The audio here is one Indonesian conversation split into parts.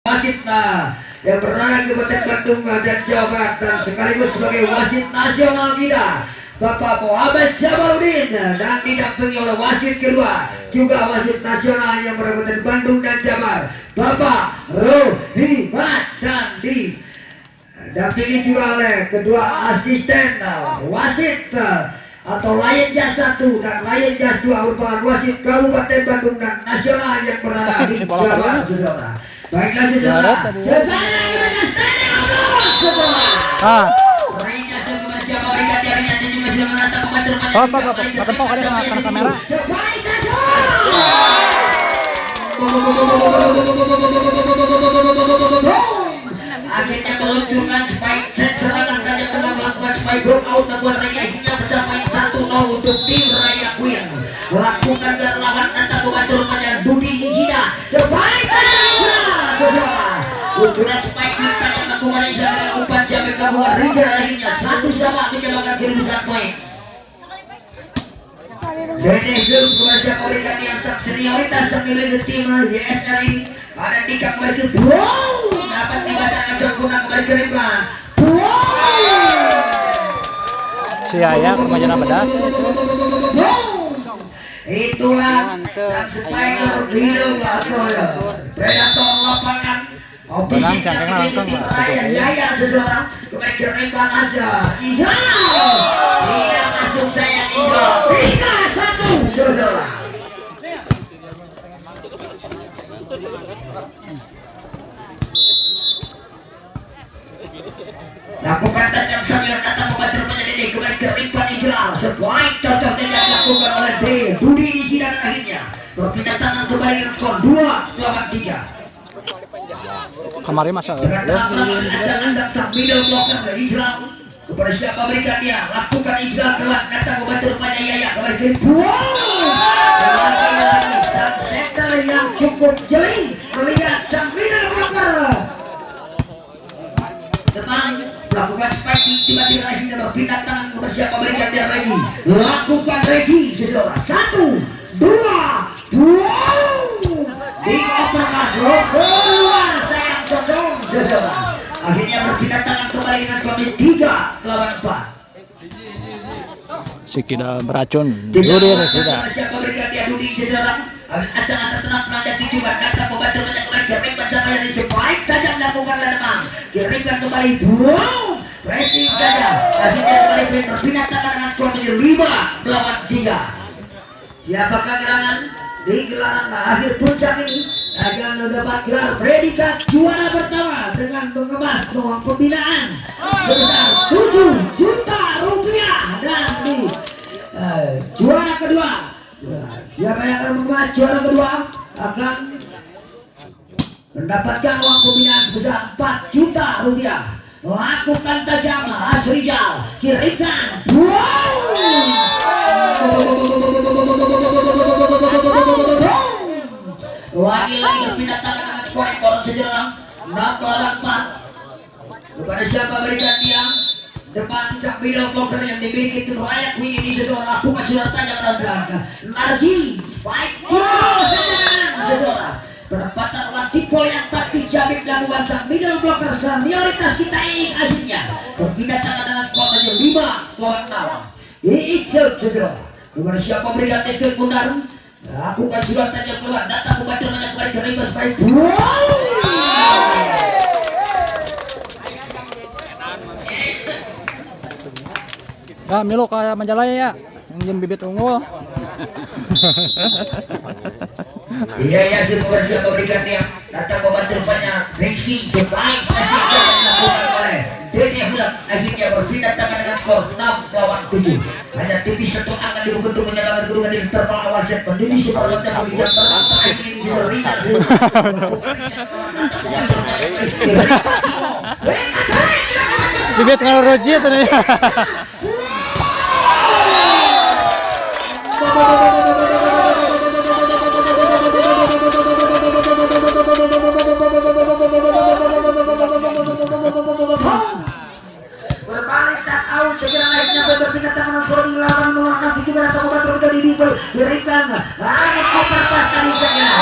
wasit yang berada di Kabupaten Bandung dan Jawa Barat dan sekaligus sebagai wasit nasional kita Bapak Muhammad Jamaludin dan didampingi oleh wasit kedua juga wasit nasional yang berada di Bandung dan Jabar Bapak Rohimat dan didampingi juga oleh kedua asisten wasit atau Lion Jazz 1 dan Lion Jazz 2 merupakan wasit Kabupaten Bandung dan nasional yang berada di Jabar saudara. Baiklah saudara. Kamera. Akhirnya meluncurkan spike set serangan dan yang tengah melakukan spike block out dan buat Raya hingga mencapai 1-0 untuk tim Raya Queen melakukan dan lawan antara pembantu rupanya Dudi Nishida spike luncuran spike kita yang melakukan Israel umpan jambe gabungan Riga akhirnya 1-1 menyebabkan kedudukan poin. Jadi zoom kepada mereka yang senioritas memiliki tim YSL ini ada tiga mereka dapat dikatakan sempurna kembali ke rimba. Si Ayah kemajuan bedas. Itulah sang spider video predator lapangan. Benang cangkeng langsung Yaya seseorang kembali ke rimba aja. Tidak masuk saya Ijo. 3-1 saudara. Lakukan tajam sambil kata membantu menjadi kembali ke rimba Ijral. Sebaik cocok tidak dilakukan oleh Dudi di sidang akhirnya berpindah tangan kembali dengan skor 2-3. Kemarin masa Ajak sang middle blocker dari Ijral kepada siapa berikan dia lakukan Ijral kelak datang membantu rupanya Yaya kembali ke lagi sang center yang cukup jeli melihat sang middle blocker teman melakukan spike tiba-tiba akhirnya berpindah tangan kepada siapa berikan dia lagi lakukan ready saudara 1, 2 di overcut keluar sayang cocok saudara akhirnya berpindah tangan kembali dengan kami 3-4 si kida beracun Dudi sudah siapa berikan dia Dudi saudara acak-acak tenang menghadapi juga kata membantu banyak lagi kirimkan siapa yang disebaik tajam lakukan lemah kirimkan kembali pressing saja akhirnya kembali berpindah tangan dengan skor menjadi 5-3 siapakah gerangan di gelaran akhir puncak ini akan mendapat gelar predikat juara pertama dengan mengemas uang pembinaan sebesar 7 juta rupiah dan di juara kedua siapa yang akan mengemas juara kedua akan mendapatkan uang pembinaan sebesar 4 juta rupiah lakukan tajam Asrijal kirimkan lagi-lagi berpindah tangan dengan skor ekor sejarah 6-4 kepada siapa berikan dia depan sang middle blocker yang dimiliki tim Raya Queen ini saudara lakukan surat tajam dan belakang Narji spike saudara penempatan ulang tipol yang tak dijamin dilakukan sang middle blocker senioritas kita ini akhirnya berpindah tangan dengan skor menjadi 5-6 Iqbal saudara kepada siapa berikan Iqbal Kundar lakukan surat tajam keluar datang membantu banyak kembali ke rimba spike ya Milo kayak Majalaya ya yang bibit unggul iya ya kepada siapa berikan dia datang membantu banyak Rizky sebaik masih dilakukan oleh Dede Hulak akhirnya berpindah tangan dengan skor 6-7 hanya tipis satu angka di buku menyalakan gedungan di terpal awaset pendiri sebarang dan pembicaraan terakhir ini sudah bibit kalau Roji ternyata berbalik tak out segera naiknya berpindah tangan suara di lawan melakukan juga datang membantu dari Dibel berikan lalu koper pas tadi segera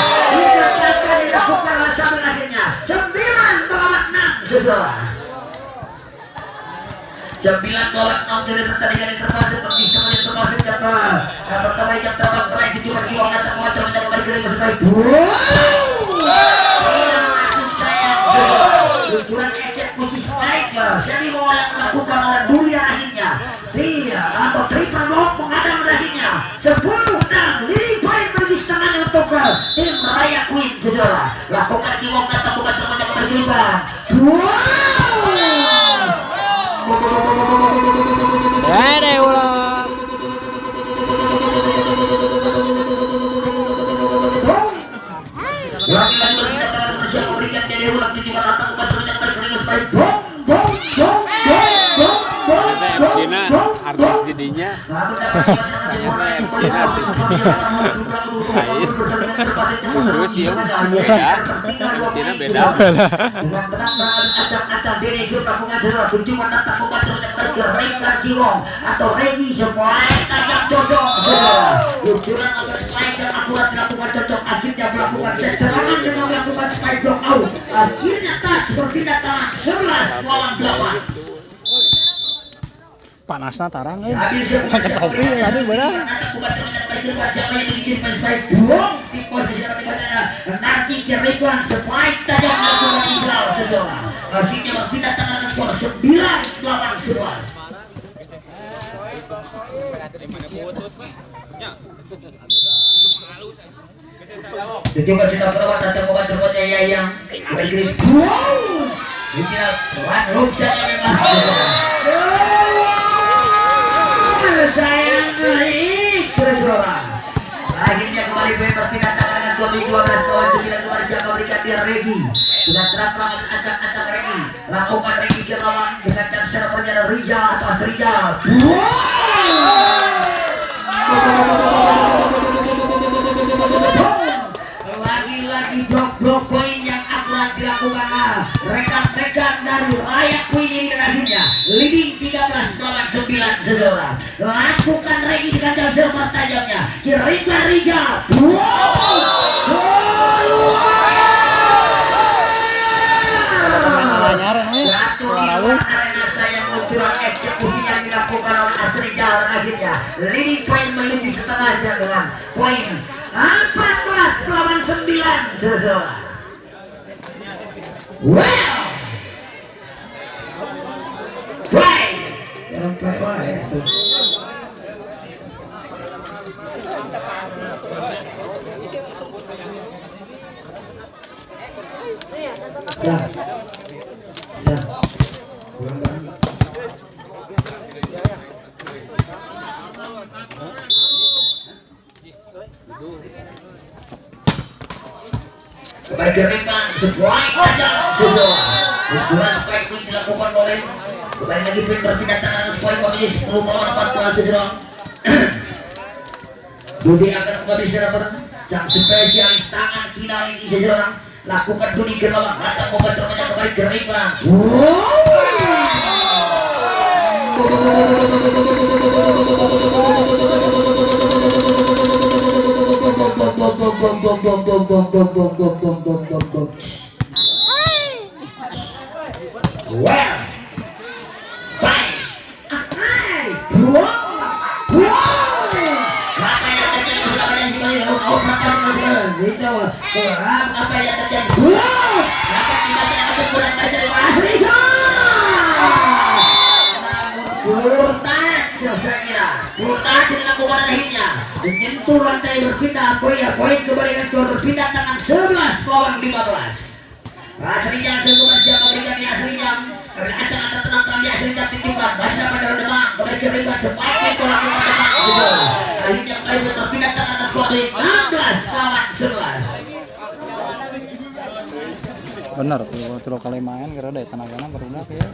dilakukan sampai akhirnya 9 saudara. 9 lawan 6 dari pertandingan yang termasuk bisa menjadi termasuk japa pertama yang terbang terakhir di cuma jiwa kata motor dan kembali ke masih baik. Luncuran eksekusi striker Semi mau melakukan oleh Duria akhirnya atau triple block mengadang akhirnya 10-6 leading point bagi setengah untuk tim Raya Queen saudara. Lakukan di wong kata bukan terbanyak bergiliran. Ada ulang. Memberikan dari ulang di juga datang bukan terbanyak bergiliran. MC-na artis didinya MC-na artis khusus ya beda MC-na beda atau Regi semua tajam cocok lucuran dan akurat dilakukan cocok akhirnya melakukan serangan dengan melakukan spike block out akhirnya tak seperti datang 11 lawan 8 Panasnya tarang habis pakai topi tadi benar. nanti Keribuan spike tajam melakukan Israel saudara akhirnya berpindah tangan skor 9-8-11. Juga sudah perawat datang membantu berjaya yang Inggris. Wow, ini peran Luksan memang. Sayang baik, saudara. Akhirnya kembali berpindah tangan dengan 12 lawan 9 kembali siapa berikan dia Regi. Sudah terang lawan acak-acak Regi. Lakukan Regi ke lawan dengan jam servernya Rizal atau Rizal. Lagi-lagi blok-blok poin yang akurat dilakukan rekan-rekan dari Raya Queen ini dan akhirnya leading 13 lawan 9 saudara. Lakukan Regi dengan jam server tajamnya Kirikan Rizal. Arena saya mengucuran eksekusi yang dilakukan oleh Asrijal dan akhirnya leading point menuju setengah jam dengan poin 14 lawan 9 saudara. Wow, kembali Keribuan spike tajam saudara. Ukuran spike ini dilakukan oleh kembali lagi pin berpindah tangan spike menjadi 10 lawan 14 saudara. Dudi akan mengambil server sang spesialis tangan kina ini saudara. Lakukan Dudi ke lawan datang momen terbanyak kembali Keribuan. Menyentuh lantai berpindah poin kembali dengan skor berpindah tangan 11 lawan 15. Asrinya sebuah siapa berikan di Asrinya karena acak-acak tenang di Asrinya tinjukan baca pada Demak kembali Keribuan sebagai tolak ke Demak akhirnya kembali berpindah tangan skor 16 lawan 11. Benar tuh kali main kira ada tenaganya berudah ya.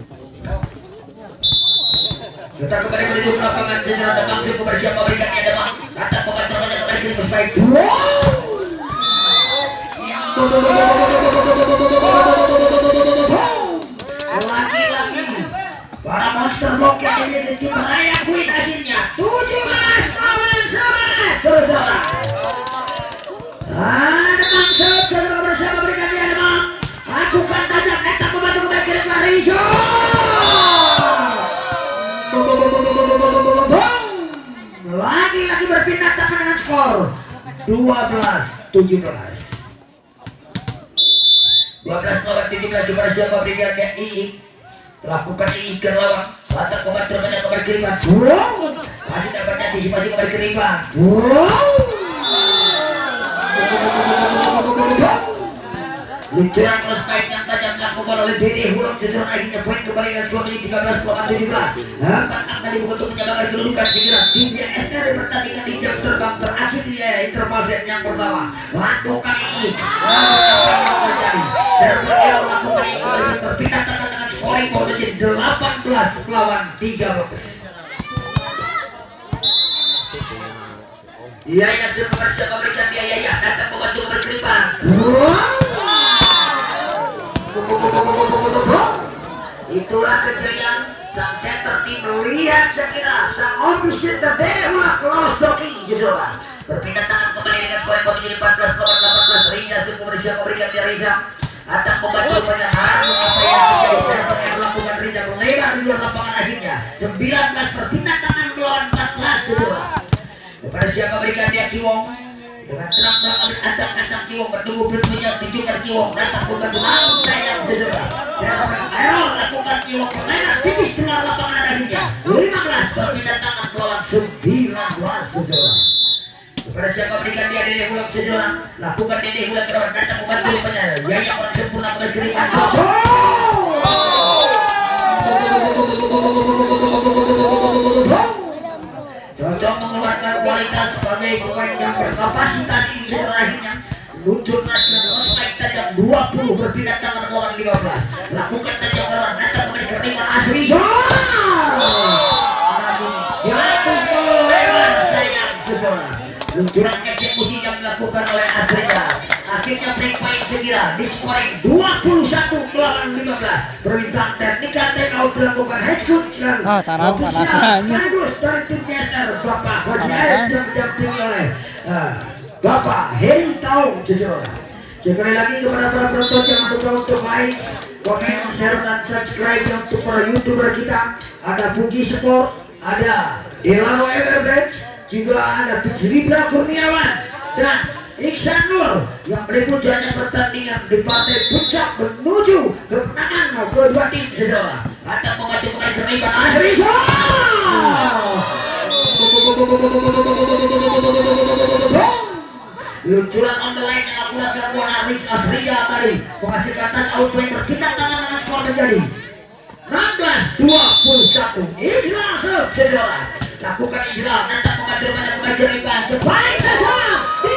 Kita kembali menuju ke lapangan Jenderal Demak cukup bersiap memberikannya Demak kata pemain terbanyak kembali Keribuan baik. Lagi-lagi para monster block yang dimiliki tim Raya Queen akhirnya 17 lawan 11 saudara. Demak saudara bersama berikan dia Demak lakukan tajam netak membantu kembali Keribuan 12-17. 12-17 juga siapa berikannya Iik. Lakukan Iik ke lawan. Latar kembali terbanyak kembali kiriman. Masih dapat antisipasi kembali kiriman. Luncuran cross fight yang tajam dilakukan oleh Dede Hulong sesuai akhirnya poin kembali dengan skor 13-17. Empat angka dibuka untuk menyamakan kedudukan segera tim yang SR pertandingan di jam terbang terakhir di interval set yang pertama. Lakukan ini. Terjadi. Sergio lakukan ini berpindah tangan dengan scoring poin menjadi 18 melawan 13. Iya ya siapa berikan dia ya datang membantu berkeripan. Itulah keceriaan sang center tim lihat sekira sang official terdewa close blocking judulnya berpindah tangan kembali dengan scoring poin menjadi 14-18. Riza cukup bersiap memberikan dia Riza akan membantu penyamaan apa yang terjadi center yang melakukan Riza melebar di luar lapangan akhirnya 19 berpindah tangan melawan 14 judulnya kepada siapa berikan dia Kiwong dengan terang-terang ancam-ancam Kiwong menunggu bertujuan tujukan Kiwong datang membantu langsung sayang judulnya ayo lakukan Kiwong melena tipis di luar lapangan akhirnya 15 berpindah tangan melawan 19 judulnya kepada siapa berikan dia Dede Hulong sejauh lakukan Dede Hulong terus datang membantu penyamaan Yaya orang sempurna berkiriman Cocok mengeluarkan kualitas sebagai pemain yang berkapasitas ini setelahnya luncur nasional prospek tajam 20 berpindah tangan melawan 15 lakukan tajam lawan datang kembali keriman asli jatuh kelewat sayang saudara luncuran eksekusi yang dilakukan oleh Afrika akhirnya break point segera di scoring 21 melawan 15 permintaan teknikal take out dilakukan headshot dan tarap panasannya dari tim Jester Bapak Hojian yang didampingi oleh Bapak Heri Taung sekali lagi kepada para penonton yang mendukung untuk like, komen, share dan subscribe untuk para youtuber kita ada Bugi Sport, ada Delano Everbanks, juga ada Ribla Kurniawan dan Iksan Nur yang meliput jalannya pertandingan di partai puncak menuju kemenangan kedua tim saudara. Ada membantu kembali keriban Asri. Luncuran on the line yang akurat dilakukan Asriya tadi menghasilkan touch out yang berpindah tangan dengan skor menjadi 16-21. Islam saudara. Lakukan Islam datang mengatur pada pemain keriban sebaik saja di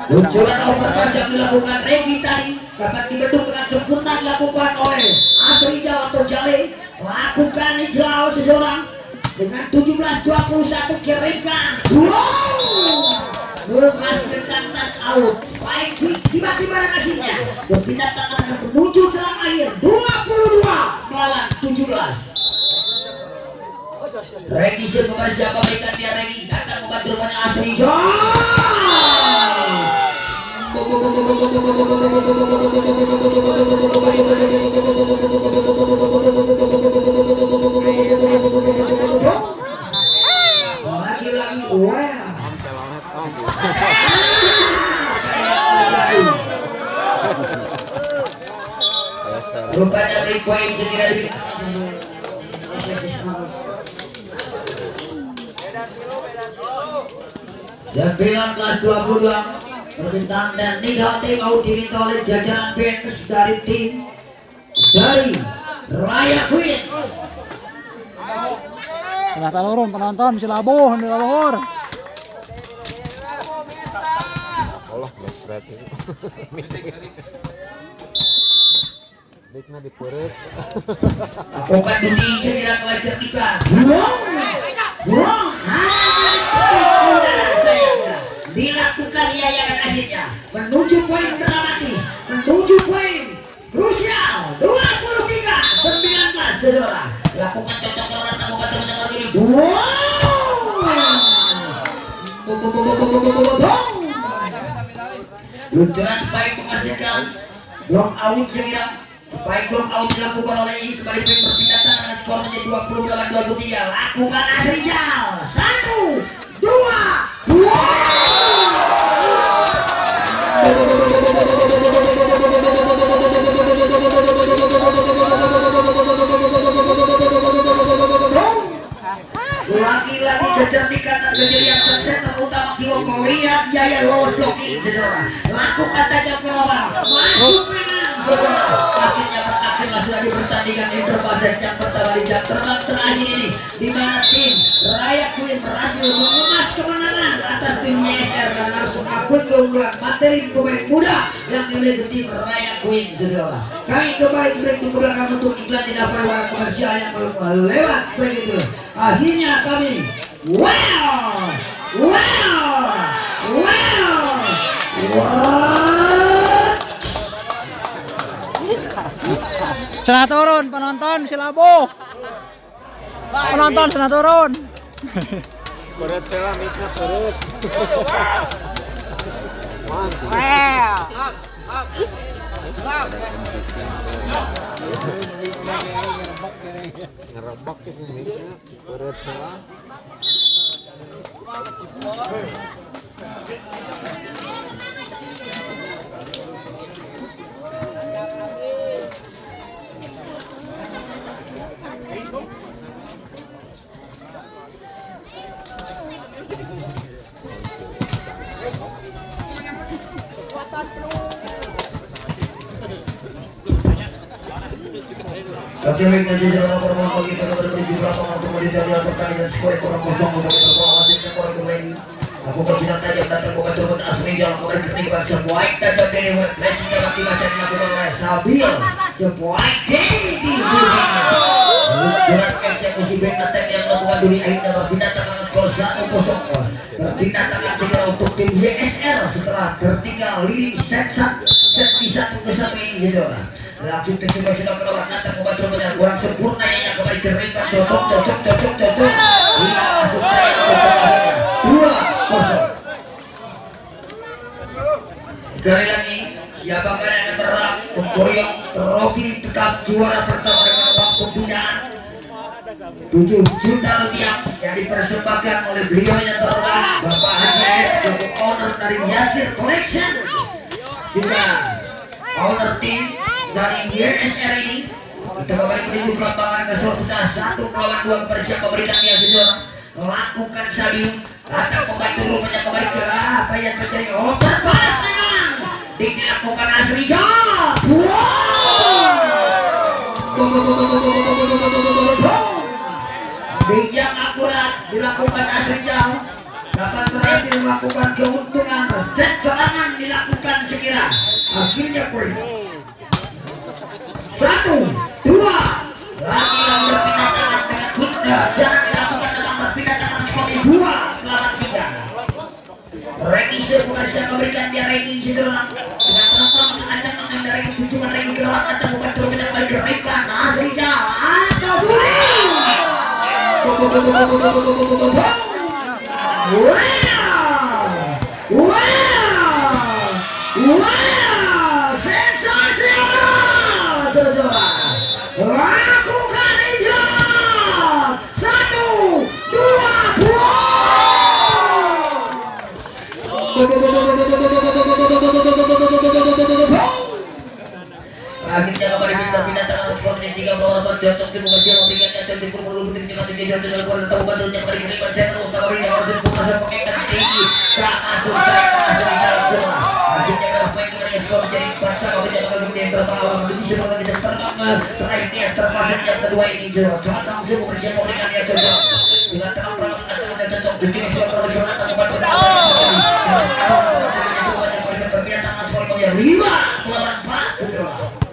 luncuran overpass yang dilakukan Regi tadi dapat dibendung dengan sempurna dilakukan oleh Asri Jawa atau Jale lakukan Islam seseorang dengan 17-21 kirimkan menghasilkan touch out spike tiba-tiba dan akhirnya berpindah tangan dan menuju dalam akhir 22 melawan 17. Regi kepada siapa berikan dia Regi datang membantu rumahnya Asri rupanya dari poin segera lebih 19-22 permintaan dan tidak mau diminta oleh jajaran BNS dari tim dari Raya Queen. Salah talurun penonton silabuh di luhur. Allah berat itu. Dikna di perut. Lakukan Dudi segera kewajar juga. Buang. Dilakukan Yaya dan akhirnya menuju poin dramatis, menuju poin krusial 23-19 saudara. Lakukan cocok ke orang tamu batu menengah diri. Luncuran spike menghasilkan blok out segera Spike block out dilakukan oleh I. Kembali poin berpindah tangan dengan skor menjadi 28-23. Lakukan Asrijal. 1, 2. Lagi-lagi kecerdikan dan kejelian center utama Kiwo melihat Yaya lolos blocking saudara. Lakukan tajam ke lawan. Masuk memang saudara. Akhirnya berakhirlah sudah di pertandingan interfase jam pertama di jam terbang terakhir ini, di mana tim Raya Queen berhasil mengemas kemenangan atas tim YSR dan langsung mengakui keunggulan materi pemain muda yang dimiliki tim Raya Queen saudara. Kami kembali break ke belakang untuk iklan tidak perlu komersial yang belum lewat begitu. Akhirnya kami wow. Senang turun penonton silabu. Penonton senang turun. Berat saya mitnya berat. Mantap. Ngerebak itu mitnya berat saya. Oke, baik, nanti selama perempuan kita berbagi berapa waktu kemudian dari pertandingan skor kurang kosong untuk berhasilnya kurang kembali. Aku bersinar tajam datang ke betul Asrijal kembali ketinggalan sebuah dan deliver flashnya mati macam dilakukan oleh Sabil. Sebuah di ujungnya. Lucuran eksekusi bek attack yang melakukan dunia akhirnya berpindah tangan skor 1-0. Berpindah tangan segera untuk tim YSR setelah tertinggal leading set di 1-1 ini saudara. Langsung tiba sudah kelewat datang membantu benar kurang sempurna yang kembali keringkan cocok hingga masuk saya untuk akhirnya 2-0. Sekali lagi siapakah yang akan berhak memboyong trofi tetap juara pertama dengan uang pembinaan 7 juta rupiah yang dipersembahkan oleh beliau yang terhormat Bapak Haji sebagai owner dari Yasir Collection, juga owner tim dari YSR ini. Kita kembali menuju ke lapangan ke Sorbusa 1 melawan 2 kepada siapa berikan dia sejarah. Lakukan Sabiu datang membantu rupanya kembali ke apa yang terjadi. Oh terpas memang dilakukan Asrijal. Yang akurat dilakukan Asrijal dapat berhasil melakukan keuntungan. Set serangan dilakukan sekira akhirnya poin 1, 2 lagi yang berpindah tangan dengan bunda. Jangan dilakukan dengan berpindah tangan suami 2 melawan 3. Reni sebenarnya memberikan dia Reni Sidorang dengan penonton mengajak mengendarai tujuan Reni gelap atau membantu dengan balik Rekan Asrijal atau Budi. Sensasional saudara. Lakukan hijab 1, 2 akhirnya kembali pindah tangan skornya 3 melawan 4 cocok tim mengerjakan memberikannya cocok perlu tim dengan tinggi jauh dengan kualitas tahu bantunya kembali kiriman center utama ini harus berpaksa pengekan tinggi tak masuk saya masuk di dalam zona. Akhirnya kalau main kembali skor jadi 4 sama beda kalau kemudian terpalang bisa sebagai tidak terbang terakhir dia terpasang yang kedua ini jauh cocok langsung mengerjakan memberikannya cocok dengan terang dan cocok bikin skor kalau zona tak membantu berbeda tangan skor yang 5 melawan 4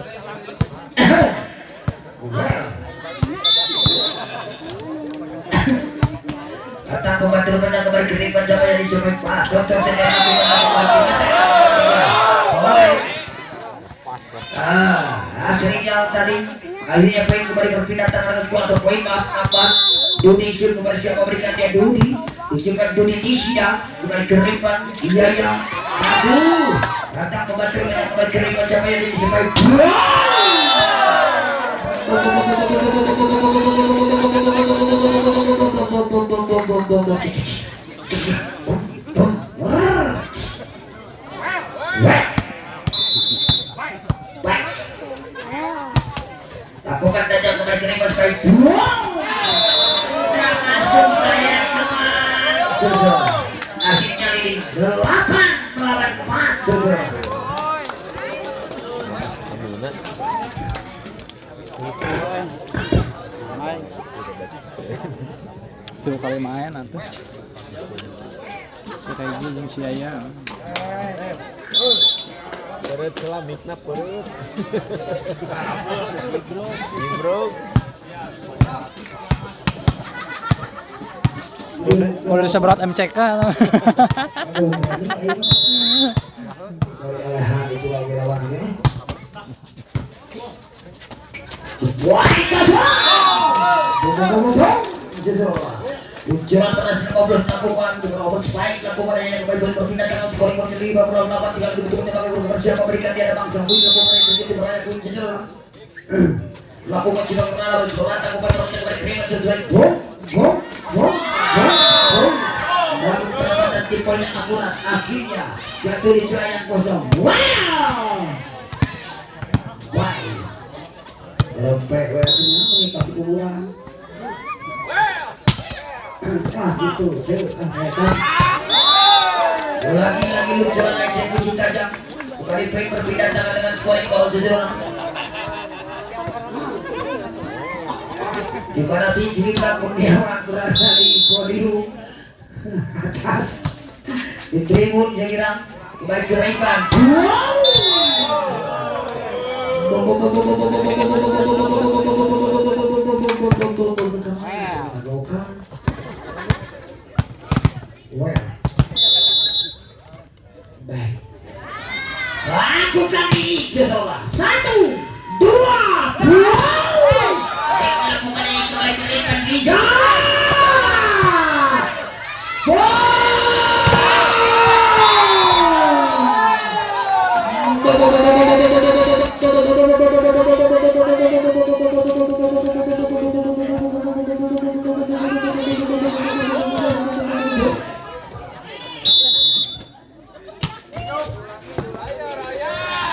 datang membantu benar kembali kiriman siapa yang disuruh Pak Dokter Asrijal tadi akhirnya poin kembali berpindah tangan atau poin maaf apa Dudi Sun kembali siapa memberikan dia Dudi Tunjukkan dunia Nishida kembali ke Ripan Iyaya aduh datang kembali ke Ripan siapa yang disukai lakukan datang kembali ke Ripan supaya dan langsung saya akhirnya ini 8 melawan 4 Tuh kali main atuh. Si Regi jeung si Aya. Perut lah mikna perut. Bro. Udah seberat MCK. Ujian terasa ngobrol lakukan dengan obat spike lakukan yang kembali berpindah tangan skor menjadi 58 tinggal dibutuhkan pakai gol bersiap memberikan dia ada bangsa pun lakukan yang begitu beraya pun jujur lakukan sidang kenal bersurat lakukan terus yang berkeringat sesuai boom dan perempatan tipolnya akurat akhirnya jatuh di celah yang kosong wow lempek menikah kuburan gitu lagi luncuran eksekusi tajam kembali baik berpindah tangan dengan scoring bawah sejarah di mana Cerita Kurniawan berada di podium atas di tribun saya kira kembali ke Raipan baik lakukan ini seseorang 1, 2, lakukan ini kembali ke Raipan bisa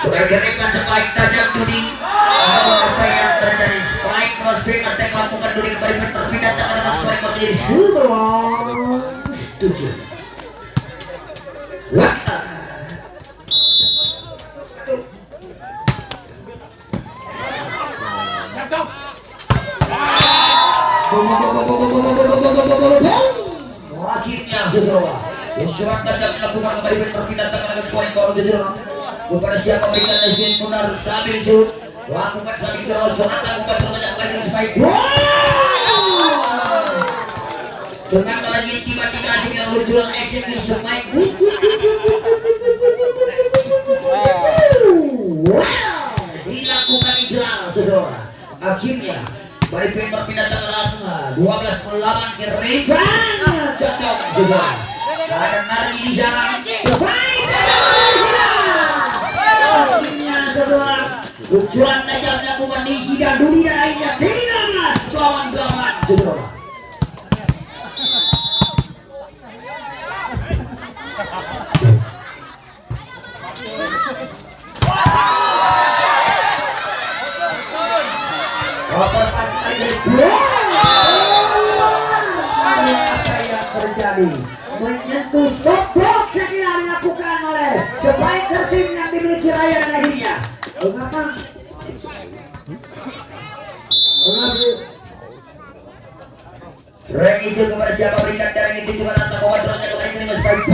Bergerakkan spike tajam Dudi. Apa yang terjadi? Spike crossback attack lakukan Dudi kembali berpindah tangan dengan spike menjadi super. Setuju. Wah. Akhirnya sesuai. Luncuran tajam dilakukan kembali berpindah tangan dengan spike baru sesuai. Kepada siapa berikan lesbian benar sambil shoot lakukan sambil terus sonata lakukan terbanyak lagi spike dengan lagi tiba-tiba dengan luncuran eksekusi spike dilakukan Ijral seseorang akhirnya balik berpindah tangan 12 melawan ke Raipan cocok seseorang ada Nardi di sana Luncuran tajam dilakukan di sidang dunia lainnya 13 lawan 8 saudara. Apa yang terjadi? Menyentuh stop segera dilakukan oleh sebaik tim yang dimiliki Raya dan akhirnya mengapa? Reng itu kepada siapa berikan darah itu juga nanti kawan terusnya bukan terima sebaik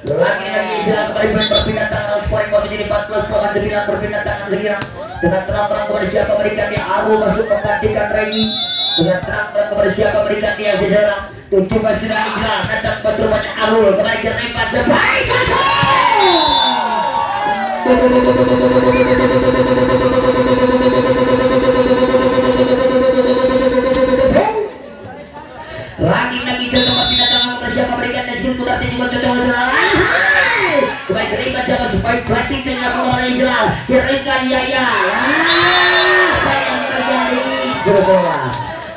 lagi bilang kembali berpindah tangan poin kau menjadi 14 poin terbilang berpindah tangan segera dengan terang-terang kepada siapa berikan dia Aru masuk menggantikan Reni dengan terang-terang kepada siapa berikan dia sejarah tunjukkan sudah Ijral datang berbanyak Arul kembali ke Raipan sebaik lagi coba pindah bersama berikan dan sudah juga coba supaya terikat siapa supaya plastik tidak keluar dari jelas kirimkan ya apa yang terjadi bola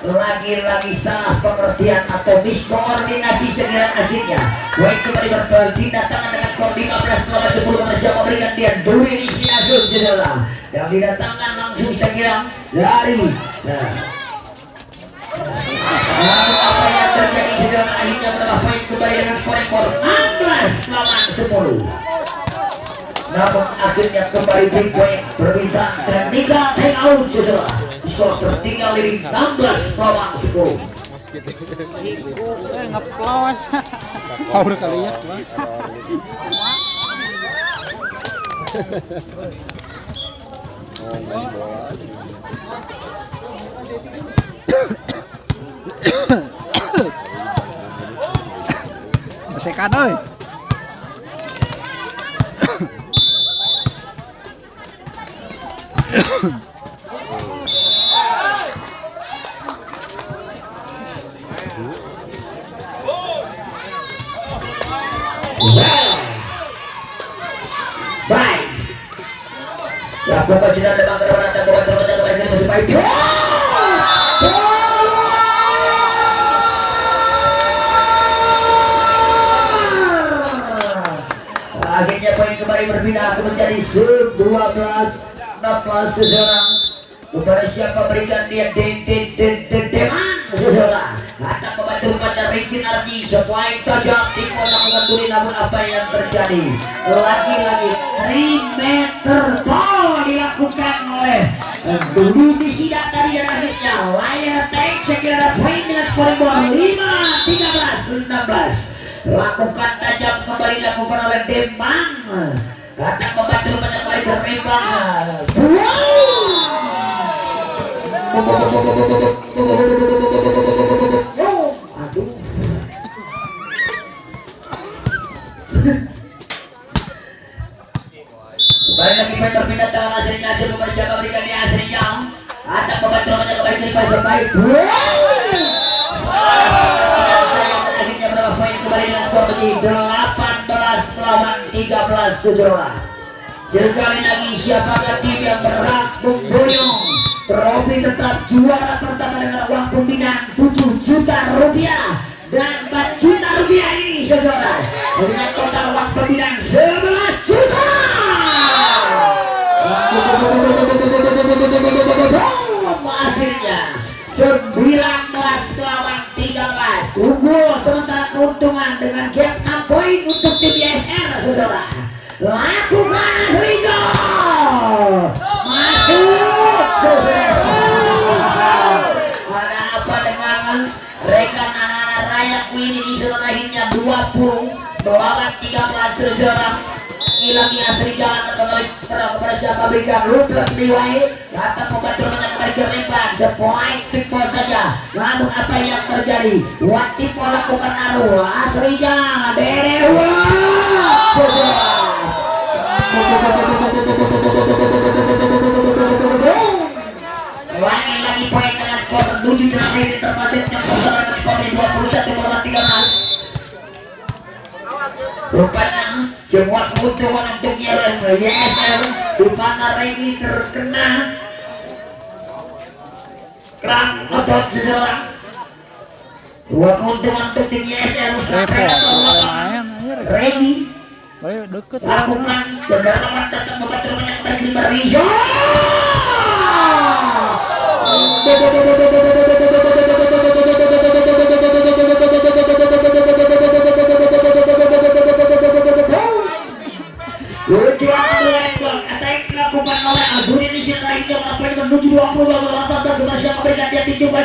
lagi-lagi salah pengertian atau miskoordinasi segera akhirnya White kembali berpindah tangan dengan skor 15-10 bersama berikan dia Dwi Isiasun saudara yang didatangkan langsung segera dari lalu apa yang terjadi saudara akhirnya berapa poin kembali dengan skor 16-10 namun akhirnya kembali big point permintaan teknikal time out saudara skor tertinggal di 16-10 ngeplos power kali ya besekan oi baik lakukan tidak depan masih baik akhirnya poin kembali berpindah menjadi 12-16 seseorang kepada siapa berikan dia deman seseorang akan membantu pada Ricky Narji sepoin tajam Timo lakukan duri namun apa yang terjadi lagi-lagi 3 meter ball dilakukan oleh Dudi Disidak tadi dan akhirnya layar attack sekira poin dengan skor 5-13-16 lakukan tajam kembali dilakukan oleh Demang akan membantu kembali berpindah aduh kembali lagi berpindah tangan aslinya hasil bersama berikan di aslinya akan membantu kembali ke pasar baik akhirnya berapa poin kembali dengan skor menjadi 18-13 saudara sekali lagi siapakah tim yang berhak memboyong trofi tetap juara pertama dengan uang pembinaan 7 juta rupiah dan 4 juta rupiah ini saudara dengan total uang pembinaan 11 juta akhirnya 19-13 unggul sementara keuntungan dengan gap 6 poin untuk tim ISR saudara lakukan Asrijo masuk ada apa dengan rekan anak-anak rakyat ini di seluruh akhirnya 20 melawan 13 saudara lagi Asri jalan kepada siapa berikan rupiah diwai datang membantu kembali ke Rembang sepoin Tipo saja namun apa yang terjadi Tipo lakukan aru Asri jalan derewa lagi poin dengan skor 7 terakhir terpasir yang skor 21-13 rupanya semua keuntungan untuk YSL di mana Regi terkena kerang otot seseorang dua keuntungan untuk tim YSL Regi deket lakukan pendarangan tetap membantu banyak bagi Rizo lakukan oleh Agung Indonesia lainnya apa yang menuju 20 dan Indonesia memberikan dia 7 juta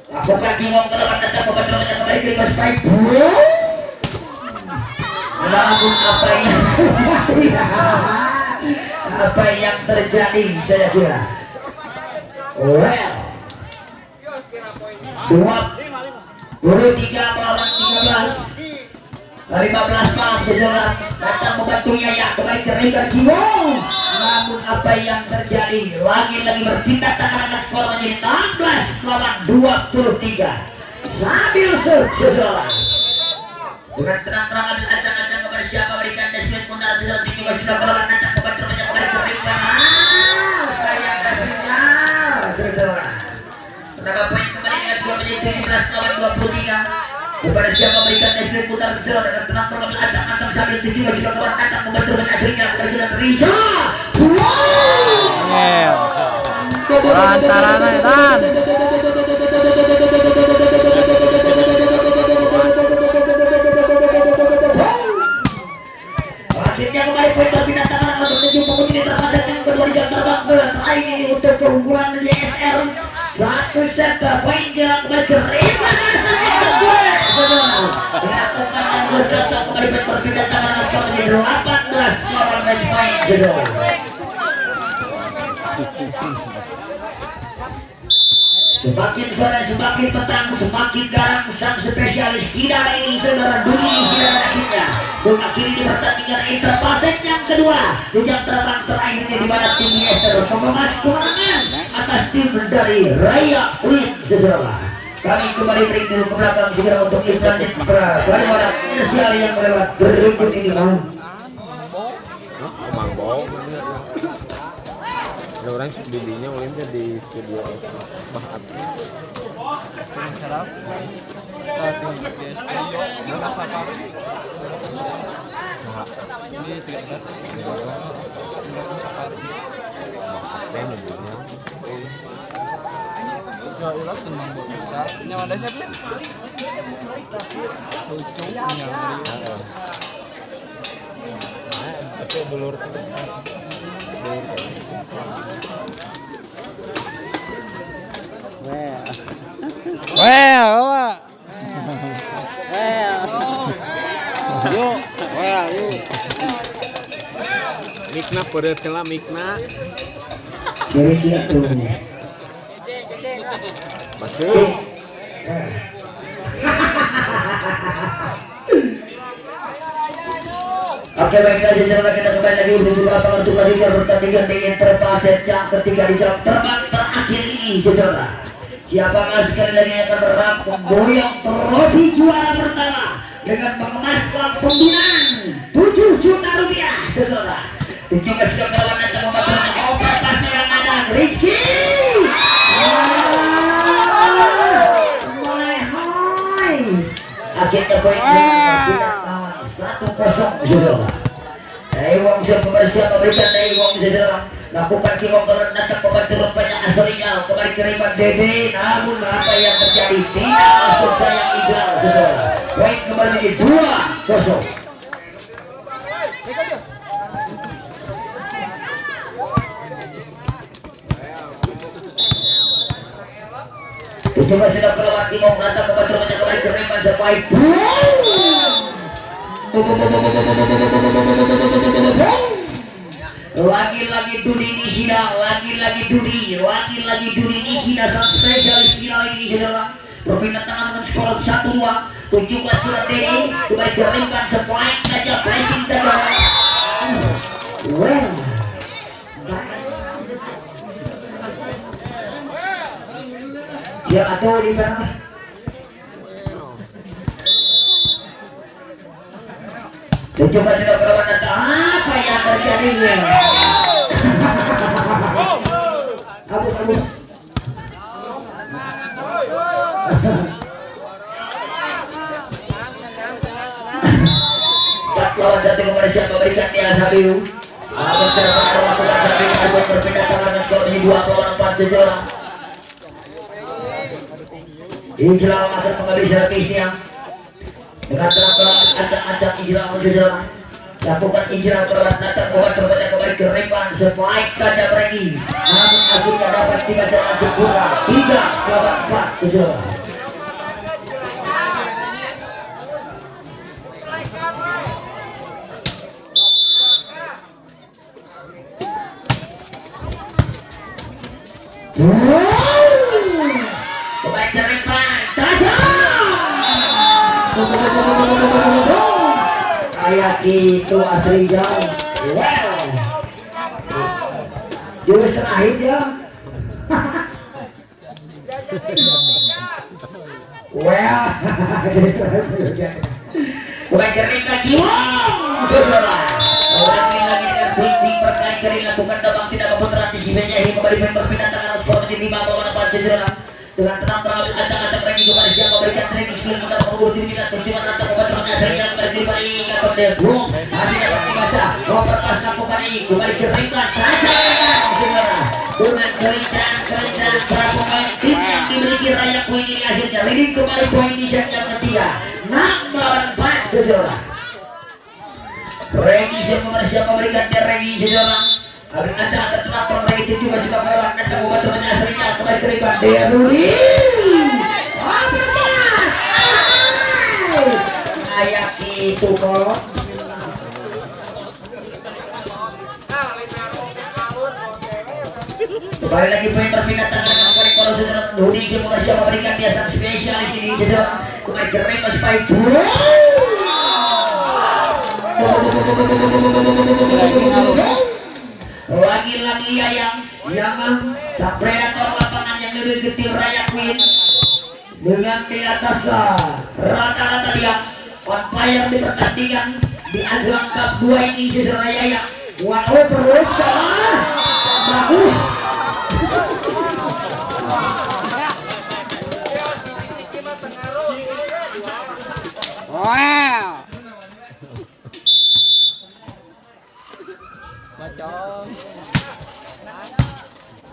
lakukan bingung ke depan datang membantu kembali ke Mas Baik namun apa yang terjadi saya kira well 23 melawan 13 15 Maaf saudara datang membantu Yaya kembali ke Regan Jiwong. Namun apa yang terjadi lagi-lagi berpindah tangan anak sekolah menjadi 16 lawan 23 sambil serve saudara dengan terang-terangan dan acang-acang kepada siapa berikan desmet mundur sesuatu tinggi bagi sudah perlahan datang membantu kembali ke Regan. Saya kasihnya saudara tenaga poin kembali dengan 2 menjadi 17 lawan 23 kepada siapa berikan desmet putar sesuatu dengan tenang-tenang acang-acang sambil 7 bagi sudah perlahan datang membantu dengan akhirnya keberjalanan Rija. Lantaran edan. Akhirnya kembali poin berpindah tangan menuju penghuni terpadat yang kedua di jam terbang terakhir ini untuk keunggulan YSR 1 set poin jalan kembali ke Regan dilakukan yang bercocok kembali poin berpindah tangan menjadi 18 lawan match point saudara. Semakin sore semakin petang semakin garang sang spesialis kita ini saudara dunia saudara akhirnya mengakhiri di pertandingan interpaset yang kedua di jam terbang terakhir ini di mana tim Yester mengemas kemenangan atas tim dari Raya Win saudara. Kami kembali beri dulu ke belakang segera untuk iklan bagaimana komersial yang melewat berikut ini mau Mangbo. Ada orang bibinya ulinnya di studio Bahat. Tapi belur Well. yuk, well, yuk. Mikna pada celah Mikna. dari dia tuh Masuk. Oke baiklah sejarah kita kembali lagi menuju lapangan untuk lanjutkan pertandingan di interpaset yang ketiga di jam terbang terakhir ini sejarah. Siapakah sekali lagi yang akan berhak memboyong trofi juara pertama dengan mengemas uang pembinaan 7 juta rupiah sejarah. Dan juga sudah melawan datang membantu oper pasti yang ada Rizky. Akhirnya poin dengan 1-0 saudara. Dari Wong Sir pembersihan memberikan dari Wong Sir lakukan kikong turun datang membantu banyak asorial kembali ke Regan Dede. Namun apa yang terjadi tidak masuk sayang ideal saudara. Poin kembali di 2-0. Coba sudah kelewat Timong datang membantu banyak kembali ke Regan sebaik. Lagi-lagi Dudi Nishida, lagi-lagi Dudi Nishida sang spesialis kira ini saudara. Berpindah tangan dengan skor 1-2. Tunjukkan surat DE kembali ke Regan sebaik saja pressing saudara. Well. Siap atau di mana? Coba sudah berlawan data apa yang terjadi ya? Habis. Tak lawan satu kepada siapa berikan dia Sabiu. Akan terpaksa lakukan Sabiu untuk berpindah tangan dan skor ini 2-4 saja. Ijral akan mengambil servisnya dengan terang-terang acak-acak Ijral menjelang lakukan Ijral berat datang buat terbanyak kembali ke Regan sebaik tanda berani. Namun akhirnya dapat 3 jalan sempurna 3-4 saudara. Pemain Regan tajam. kayak gitu asli jauh. Wow. Jurus terakhir ya. Well, bukan kering lagi. Wow, saudara. Lagi-lagi dengan puing-puing berkali kali lakukan dabang tidak mampu terantisipasinya hingga kembali poin berpindah tangan skor menjadi 5 bawah 4 saudara. Dengan tenang acak-acak lagi kepada siapa berikan training skill kepada pemburu tim kita tujuan rata pembacaannya sehingga kembali dibalik atau debrung masih dapat dibaca over pas lakukan ini kembali ke ringkas saja saudara dengan kelincahan berapa poin tim yang dimiliki Raya Queen ini akhirnya leading kembali poin di set yang ketiga nomor 4 saudara. Regi kepada siapa berikan dia Regi saudara. Abis nanti ada pelakon lagi itu juga sudah melewat nanti membantu aslinya kembali terlibat dia Rudi. Kayak itu kok. Kembali lagi poin berpindah tangan kembali kalau saudara Rudi kepada siapa berikan dia sang spesial di sini saudara. Kembali kering masih baik. Lagi-lagi yang predator lapangan yang lebih getir Raya Queen dengan di atas rata-rata dia on fire di pertandingan di Azlan Cup 2 ini saudara Yaya. Wow, terus bagus. Wow. Bacong.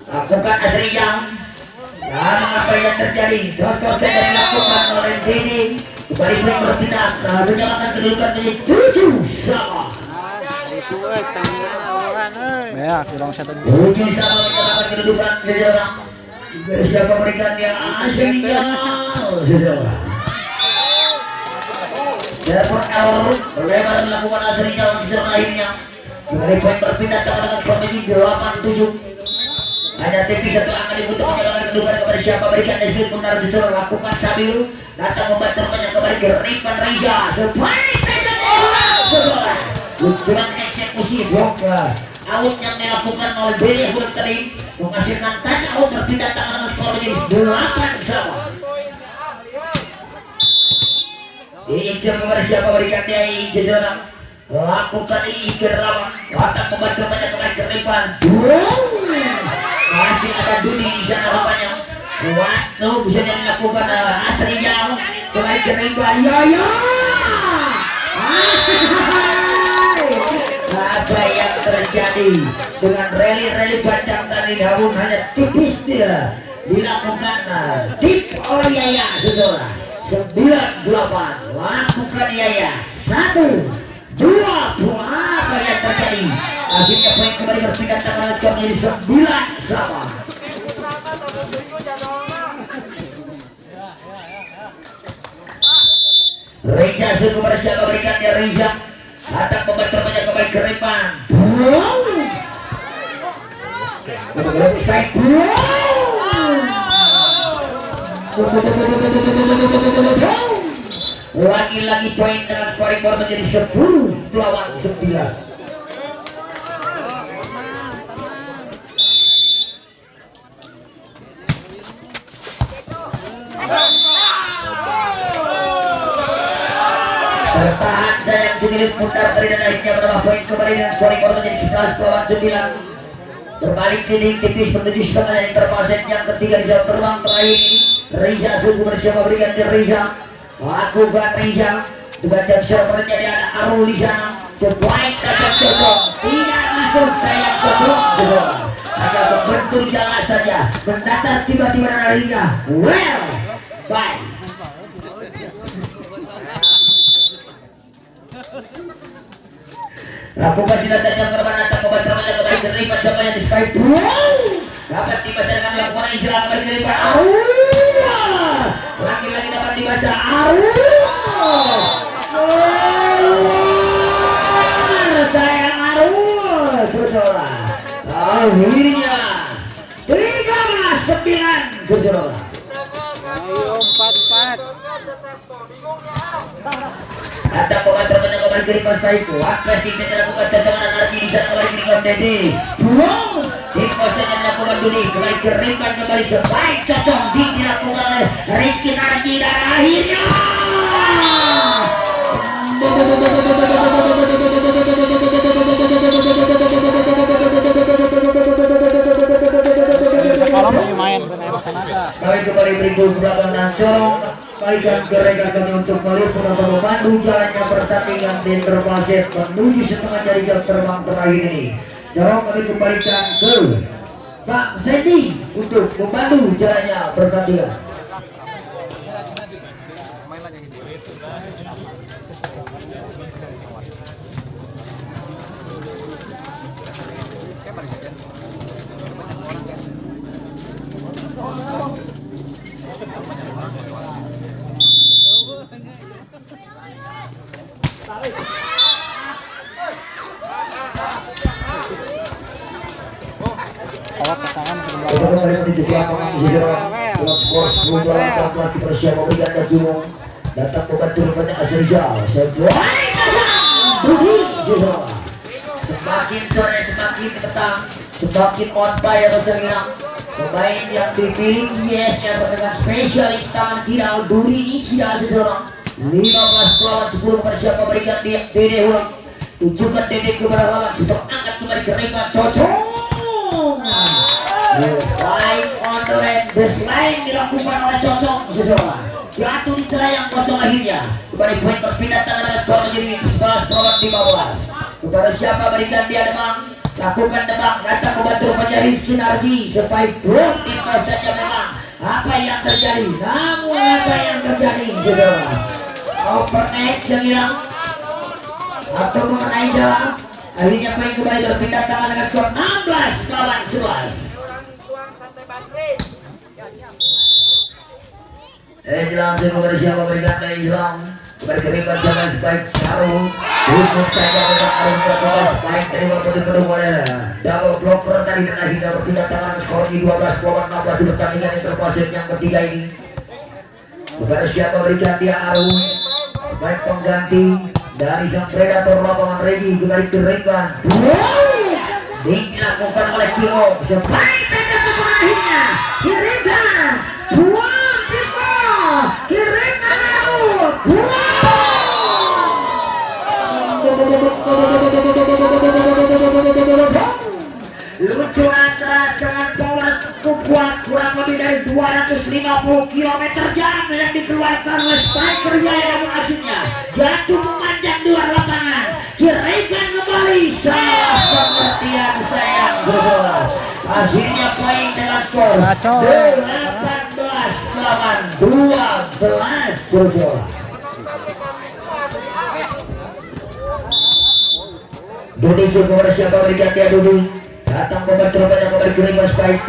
Lakukan Adrian dan apa yang terjadi cocok yang dilakukan oleh Dini kembali poin berpindah menyamakan kedudukan menjadi 7-sama. Ya, kurang satu. 7-sama menyamakan kedudukan sejarah bersama mereka yang aslinya sejarah. Telepon Elro lebar melakukan aslinya sejarah lainnya kembali poin berpindah dengan skor menjadi 8-7. Hanya TV satu angka dibutuhkan menjalankan kedudukan kepada siapa berikan Nesbit benar disuruh lakukan sambil datang membantu banyak kembali ke Ripan Rija sebaik saja saudara dengan eksekusi blok out yang dilakukan oleh Billy Huruf tadi menghasilkan touchdown berpindah tangan dengan skor menjadi 8-sama. Diinjak kepada siapa berikan dia saudara lakukan ini ke lawan datang membantu banyak kembali ke Ripan. Masih ada Dudi di sana rupanya. Waduh, bisa dilakukan aslinya kembali ke Riban. Ya. Apa yang terjadi dengan rally bandang tadi namun hanya tipis dia dilakukan tip oleh Yaya saudara. 98 lakukan Yaya 1 2 apa yang terjadi akhirnya poin kembali berpindah tangan skor menjadi 9-sama. Reza suku pada siapa berikan dia Reza datang membantu banyak kembali ke Ripan. Lagi-lagi poin dengan scoring board menjadi 10-9. Bertahan sayang sedikit putar dari dan akhirnya menambah poin kembali dengan scoring board menjadi 11-9. Berbalik dinding tipis menuju setengah yang terpaset yang ketiga di jam terbang terakhir ini. Reza suku bersama berikan di Reza lakukan Reza dengan jam servernya dia ada Arul di sana sebaik kata cocok tidak masuk sayang cocok hanya membentur jalan saja mendatar tiba-tiba larinya well bye. Lakukan silat tajam ke mana tak membaca banyak kembali terlibat siapa yang disukai dapat dibaca dengan laporan Israel kembali terlibat lagi-lagi dapat dibaca sayang Arul saudara akhirnya 13-9 saudara. Ayo 4-4. Ada pengatur pada kembali ke Rimas Paiku. Akresi kita lakukan tendangan lagi di sana kembali ke Rimas Dedi. Di posenya dilakukan dulu kembali ke Rimas kembali sebaik cocok dilakukan oleh Rizky Narji dan akhirnya kami kembali berikut belakang dan corong baikkan gerekan kami untuk meliput atau memandu jalannya pertandingan di interfaset menuju setengah dari jam terbang terakhir ini. Corong kami kembalikan ke Pak Sandy untuk memandu jalannya pertandingan. Awak ke tangan ke Kita kembali menuju ke lapangan di sisi dalam skor 10-8 telah dipersiap memberikan Dajumong datang membantu rupanya Azrizal sebuah Budi Jero semakin sore semakin petang semakin on fire Rosanginang pemain yang dipilih ISR dengan spesialis tangan kiri Duri Isya seseorang 15 lawan 10 kepada siapa memberikan dia Dede ulang tunjukkan Dede kepada lawan sudah angkat kembali ke Reka cocok baik on the line baseline dilakukan oleh cocok seseorang jatuh di celah yang kosong akhirnya kembali poin berpindah tangan dengan skor menjadi 11-15 kepada siapa berikan dia Demang lakukan Demang datang membantu rupanya Rizky Narji supaya belum timnas saja memang apa yang terjadi namun apa yang terjadi saudara overnight yang hilang atau mengenai jalan akhirnya poin kembali berpindah tangan dengan skor 16-11 langsung kepada siapa berikan dari Islam berkeribat jangan spike Arun untuk saja dengan Arun berkata spike dari waktu oleh double blocker tadi dan akhirnya berpindah tangan skornya 12-16 di pertandingan interfaset yang ketiga ini kepada siapa berikan dia Arun baik pengganti dari sang predator lapangan Regi kembali diberikan dilakukan oleh Kiro sebaik predator akhirnya kirimkan buang Kiro kirimkan Arun luncuran keras dengan power kuat kurang lebih dari 250 km/jam yang dikeluarkan oleh striker Jaya namun akhirnya jatuh memanjang luar lapangan kirimkan kembali salah pengertian sayang berbola akhirnya poin dengan skor 18-12 berbola Dodi juga kepada siapa berikan dia Dodi datang membantu rupanya kembali ke Rimas baik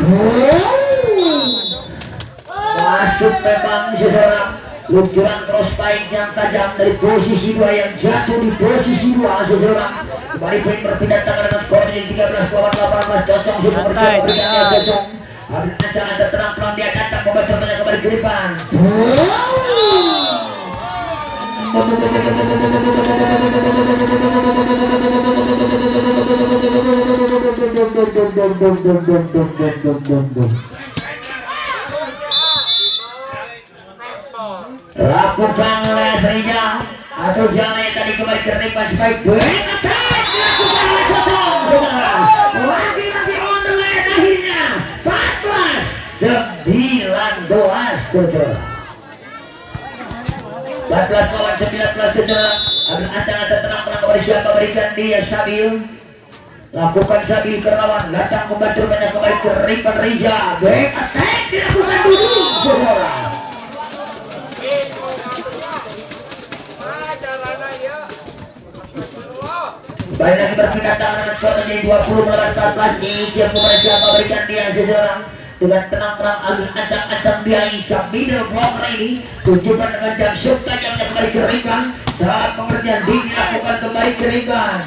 masuk memang seseorang luncuran cross baik yang tajam dari posisi 2 yang jatuh di posisi 2 seseorang kembali poin berpindah tangan dengan skor menjadi 13-18 cocok sudah bersama berikan dia cocok habis ancang ada terang-terang dia datang membantu rupanya kembali ke Rimas lakukan oleh Rizal atau jangan yang tadi kembali ke Rimas baik attack dilakukan oleh Cocok lagi-lagi on the line akhirnya 14-19 Cocok 14-19 Cocok ambil antara tenang-tenang kepada siapa berikan dia Sabil lakukan Sabil ke lawan datang membantu banyak kembali ke Rimas Rizal back attack dilakukan dulu Cocok baik lagi berpindah tangan dengan skor menjadi 20-14 di siap kepada siapa berikan dia seseorang dengan tenang-tenang ambil ancang-ancang dia Isa middle blocker ini tunjukkan dengan jam shoot tajam yang kembali ke ringan saat pengertian dilakukan kembali ke ringan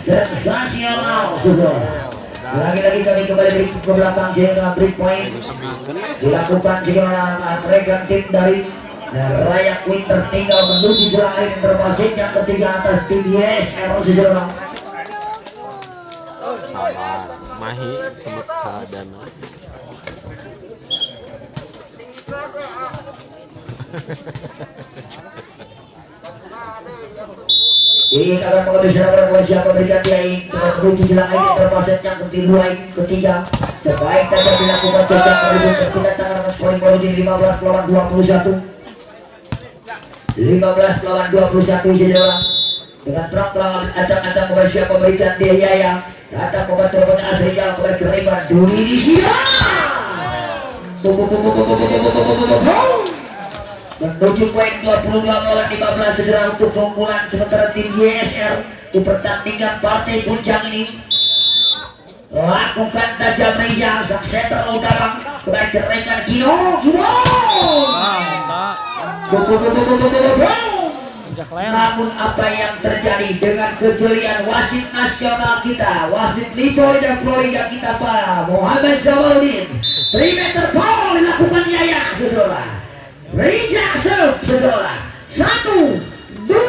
sensasional seseorang Lagi-lagi kami kembali break ke belakang sehingga break point dilakukan jika mereka tim dari Raya Queen tertinggal menuju jelang akhir interfasit yang ketiga atas tim YSR sejarah. Sabar, mahi sebut keadaan. Ini akan mengambil serangan siapa berikan dia menuju jelang akhir interfasit yang ketiga. Sebaik saja dilakukan cecak menuju berpindah tangan poin baru di 15 lawan 21. 15 lawan 21 sejarah. Dengan terang-terangan acak-acak kepada siapa berikan dia Yaya. Datang membantu pada asli jalan kepada Keriman Duli di sini. Menuju poin 22 lawan 15 sejarah untuk keunggulan sementara tim YSR di pertandingan partai puncak ini. Lakukan tajam Reza sang setter udara kepada Keriman Gino. Namun apa yang terjadi dengan kejelian wasit nasional kita, wasit Liga dan Proliga kita Pak Muhammad Zawaludin, 3 meter ball dilakukan Yaya saudara. Reza serve saudara. 1, 2,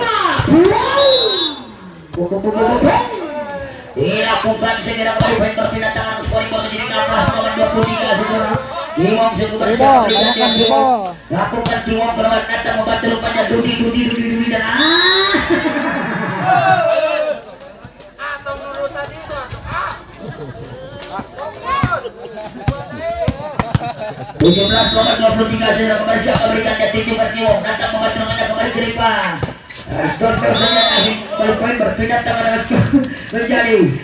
dilakukan segera kembali poin berpindah tangan poin menjadi 16 lawan 23 saudara. Tiwong sebuah siapa lakukan Tiwong berlawan datang membantu rupanya Dudi dan tujuh belas lawan 23 saudara kembali siapa berikannya tinjukan Tiwong datang membantu rupanya kembali ke depan. Dokter saja asing kembali poin berpindah tangan menjadi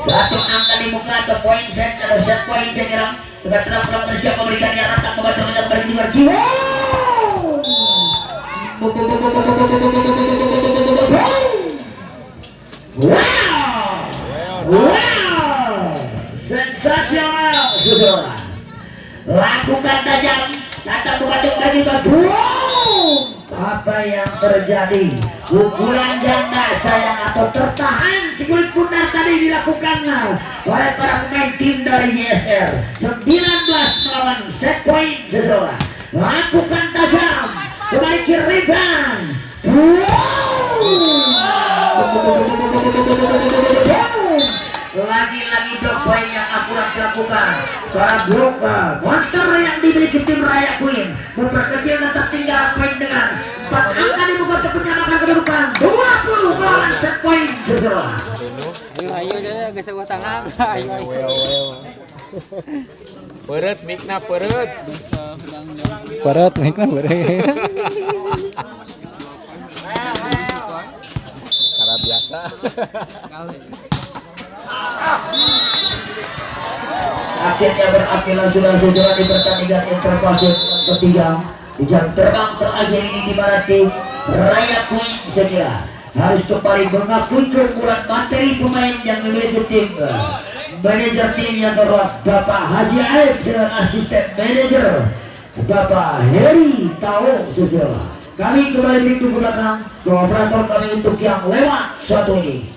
satu angka di muka atau poin set atau set poin segera sudah terang-terang bersiap memberikannya rata membantu kembali juga jiwa. Wow, sensasional saudara. Lakukan tajam datang membantu kembali juga. Apa yang terjadi? Pukulan janda sayang atau tertahan si kulit pundar tadi dilakukan oleh para pemain tim dari YSR. 19 melawan set point saudara. Lakukan tajam kembali ke rebound. Lagi-lagi blok poin yang akurat dilakukan. Para blok monster yang dimiliki tim Raya Queen memperkecil dan tertinggal poin dengan 4 angka di muka untuk menyamakan kedudukan 20 melawan set poin saudara. Ayo aja geus eueuh tangan. Ayo. Peureut mikna peureut. Parat naikna bare. Cara biasa. Akhirnya berakhir saudara di pertandingan interfasit ketiga di jam terbang terakhir ini di mana tim Raya Queen segera harus kembali mengakui keunggulan materi pemain yang memiliki tim. Manajer timnya adalah Bapak Haji Aib dengan asisten manajer Bapak Heri Tao saudara. Kami kembali ke belakang ke operator kami untuk yang lewat satu ini.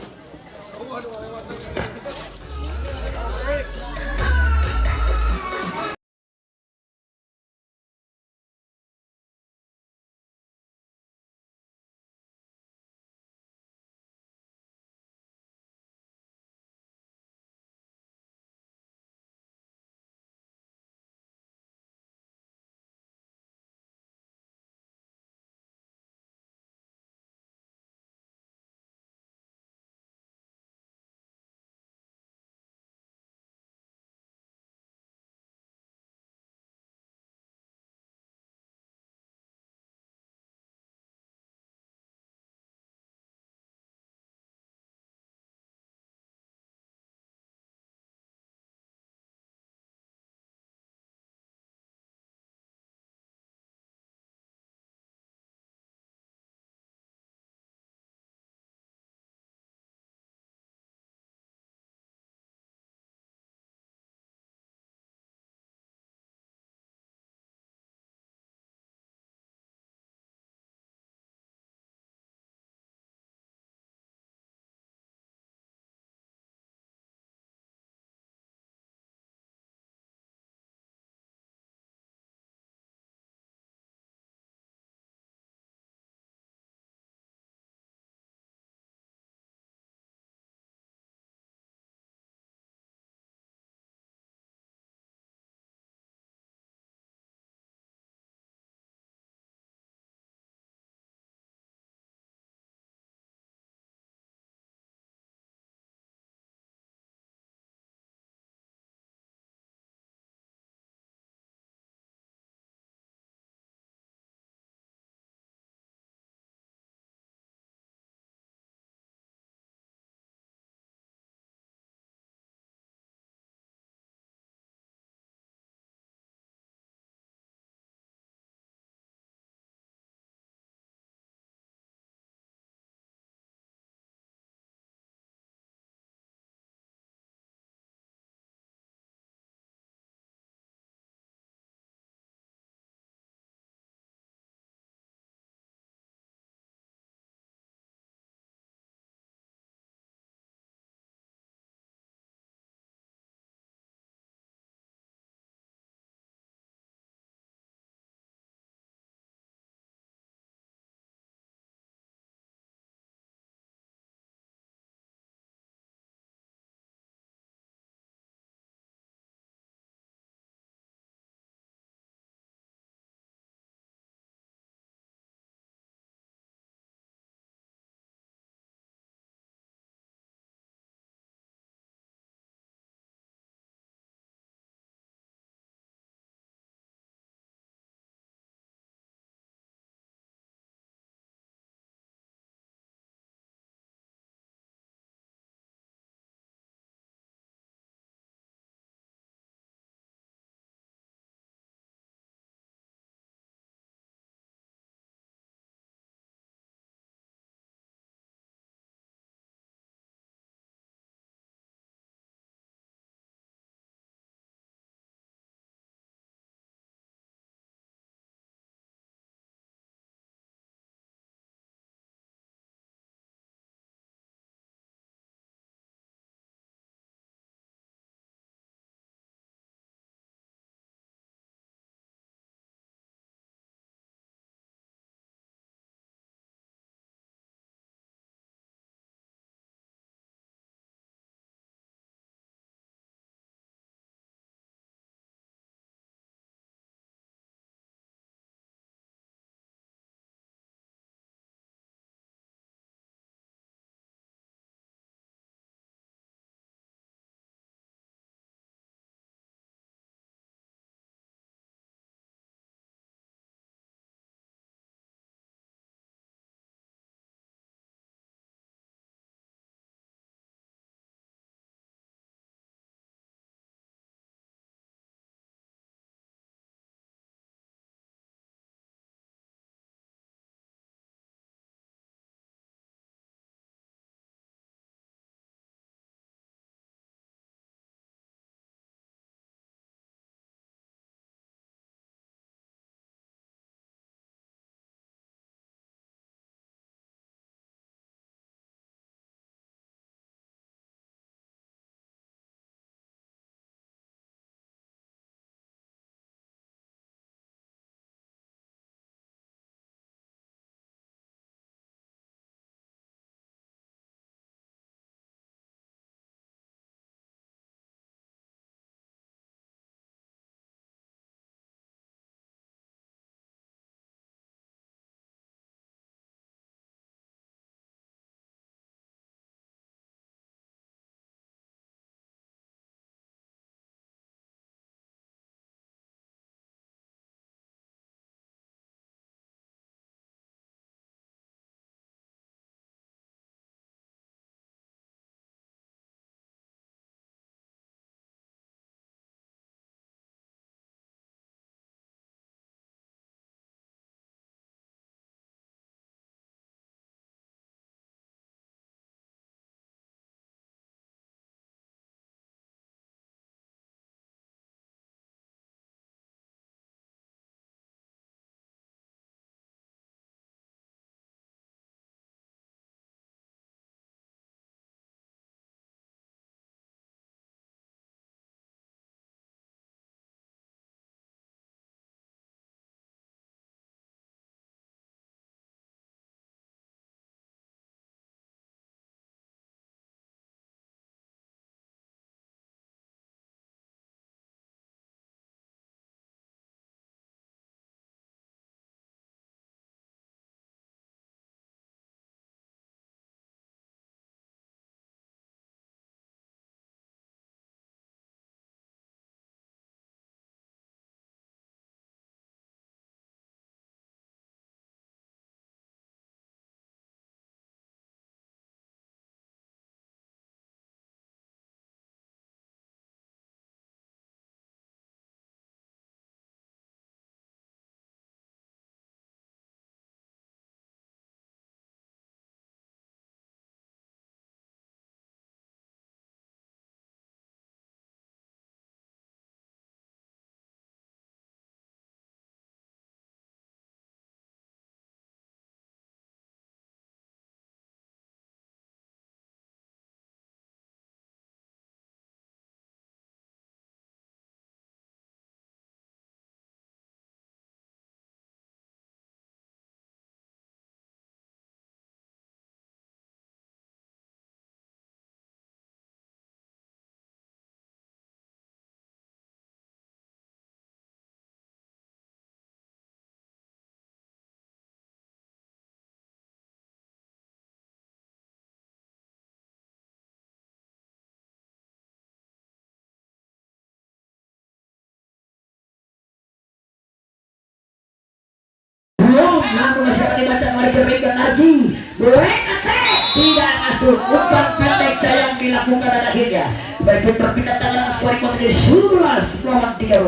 belum namun masih akan dibaca oleh Kerikan Haji attack tidak masuk umpan pendek sayang dilakukan dan akhirnya baik berpindah tangan skor menjadi 11 lawan 13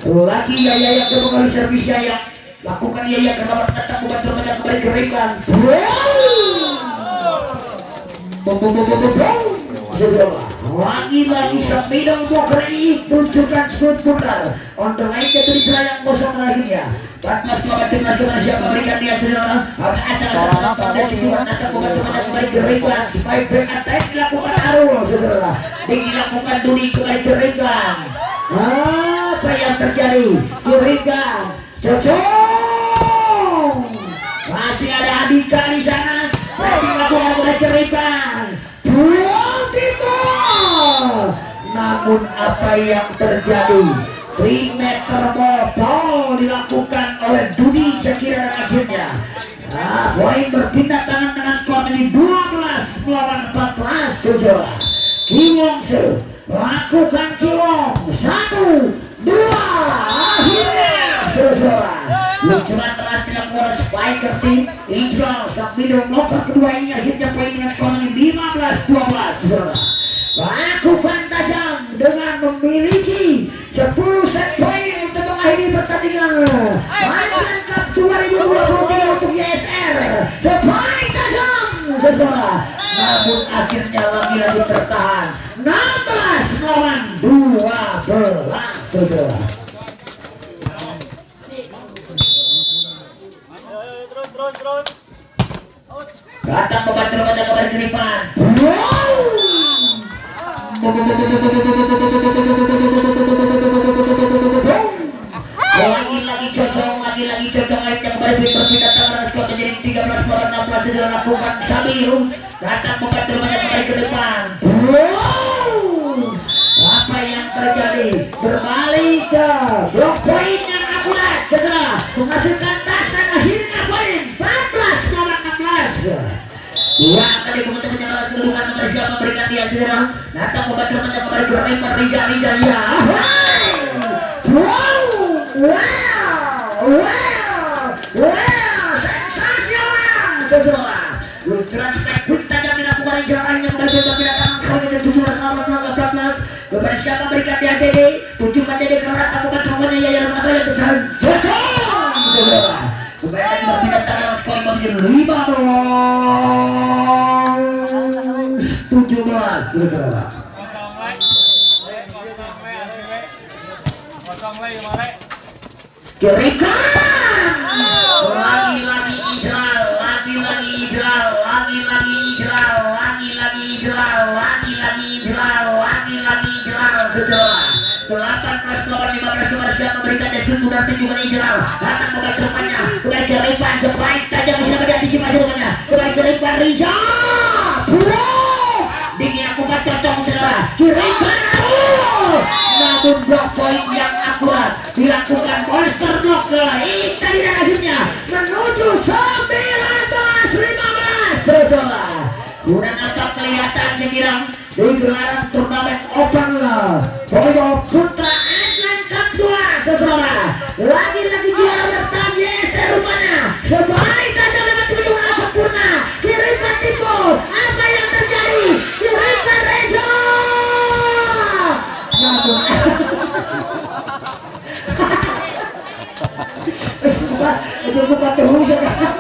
lagi Yaya yang kembali servis Yaya lakukan Yaya ke nomor datang membantu menang kembali Kerikan lagi-lagi sebidang poker ini tunjukkan skor putar on the line dari serang kosong laginya 14 lawan 13 siapa memberikan dia seorang acara pada cidukan atau pembantu kembali Kerikan spike break attack dilakukan Arul saudara dilakukan Dudi kembali Kerikan apa yang terjadi Kerikan cocok masih ada Andika di sana masih dilakukan oleh Kerikan namun apa yang terjadi 3 meter ball dilakukan oleh Dudi sekira akhirnya poin berpindah tangan dengan skor ini 12 melawan 14 saudara Kiwong lakukan Kiwong 1, 2 akhirnya saudara luncuran telah dilakukan spiker tim Ijral sambil bloker kedua ini akhirnya poin dengan skor ini 15-12 saudara lakukan tajam dengan memiliki 10 set poin untuk mengakhiri pertandingan Malaysia Cup 2023 untuk YSR sepoin tajam saudara namun akhirnya lagi-lagi tertahan 16 lawan 12 saudara datang membantu kembali Kerikan lagi-lagi cocok akhirnya kembali berpindah tangan skor menjadi 13 lawan 16 sudah lakukan Sabiru datang membantu kembali ke depan apa yang terjadi berbalik ke blok poin yang akurat segera menghasilkan tas dan akhirnya poin 14 lawan 16 dua kali kemudian menjalankan kedudukan nomor siapa berikan dia serang datang membantu kembali berlempar Riza ya sensasional saudara luncuran spek quick tajam dilakukan di jalan yang berbeda datang kali ke 7 kepada siapa berikan dia DD tunjukkan DD ke rata membantu Yaya Rumah yang besar saudara kembali berpindah tangan skor menjadi 15-17 saudara Kerikan lagi-lagi Israel saudara 18 lawan 15 Malaysia memberikan deskripsi dan tunjukkan Israel akan membaca depannya kembali Kerikan sebaik tajam bisa mengantisipasi depannya kembali Kerikan Riza dingin aku cocok saudara Kerikan namun blok poin yang akurat dilakukan monster block ini tadi dan akhirnya menuju 19-15 saudara kurang apa kelihatan sekirang di gelaran turnamen Open Volleyball Putra Island Cup 2 saudara lagi-lagi juara bertahan YSR rupanya sebaik tajam dapat kebetulan sempurna Kerikan Timur apa yang terjadi Kerikan Rejo itu bukan terus ya kan